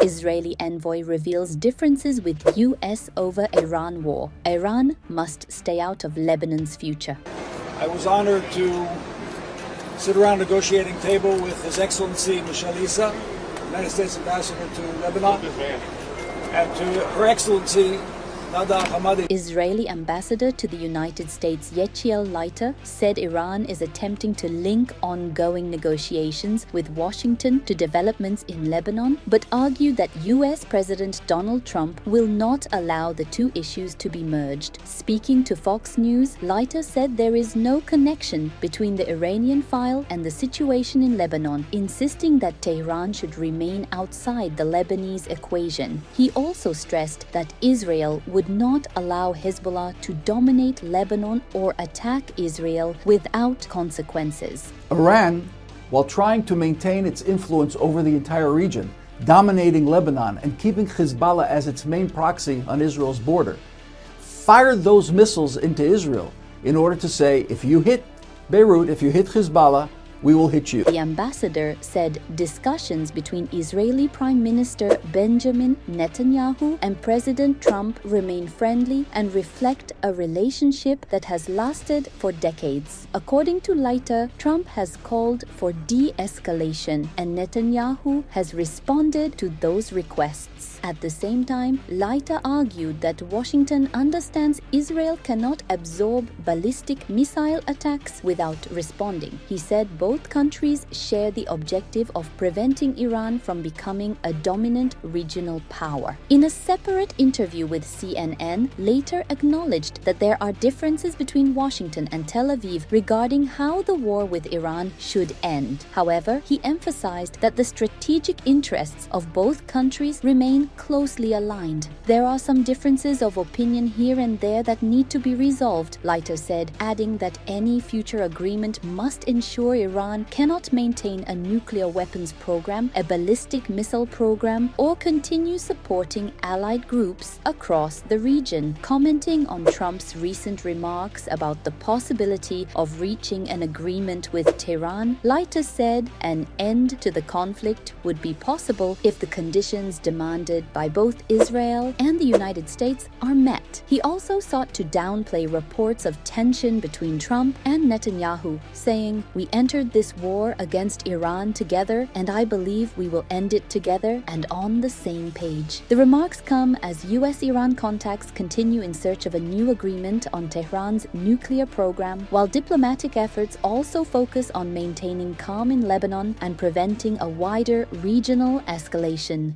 Israeli envoy reveals differences with US over Iran war. Iran must stay out of Lebanon's future. I was honored to sit around a negotiating table with His Excellency Michelle Issa, United States Ambassador to Lebanon, and to Her Excellency Nada Hamadi. Israeli ambassador to the United States Yechiel Leiter said Iran is attempting to link ongoing negotiations with Washington to developments in Lebanon, but argued that US President Donald Trump will not allow the two issues to be merged. Speaking to Fox News, Leiter said there is no connection between the Iranian file and the situation in Lebanon, insisting that Tehran should remain outside the Lebanese equation. He also stressed that Israel would not allow Hezbollah to dominate Lebanon or attack Israel without consequences. Iran, while trying to maintain its influence over the entire region, dominating Lebanon and keeping Hezbollah as its main proxy on Israel's border, fired those missiles into Israel in order to say, if you hit Beirut, if you hit Hezbollah, we will hit you. The ambassador said discussions between Israeli Prime Minister Benjamin Netanyahu and President Trump remain friendly and reflect a relationship that has lasted for decades. According to Leiter, Trump has called for de-escalation and Netanyahu has responded to those requests. At the same time, Leiter argued that Washington understands Israel cannot absorb ballistic missile attacks without responding. He said both countries share the objective of preventing Iran from becoming a dominant regional power. In a separate interview with CNN, Leiter acknowledged that there are differences between Washington and Tel Aviv regarding how the war with Iran should end. However, he emphasized that the strategic interests of both countries remain closely aligned. There are some differences of opinion here and there that need to be resolved, Leiter said, adding that any future agreement must ensure Iran cannot maintain a nuclear weapons program, a ballistic missile program, or continue supporting allied groups across the region. Commenting on Trump's recent remarks about the possibility of reaching an agreement with Tehran, Leiter said an end to the conflict would be possible if the conditions demanded by both Israel and the United States are met. He also sought to downplay reports of tension between Trump and Netanyahu, saying, "We entered this war against Iran together, and I believe we will end it together and on the same page." The remarks come as US-Iran contacts continue in search of a new agreement on Tehran's nuclear program, while diplomatic efforts also focus on maintaining calm in Lebanon and preventing a wider regional escalation.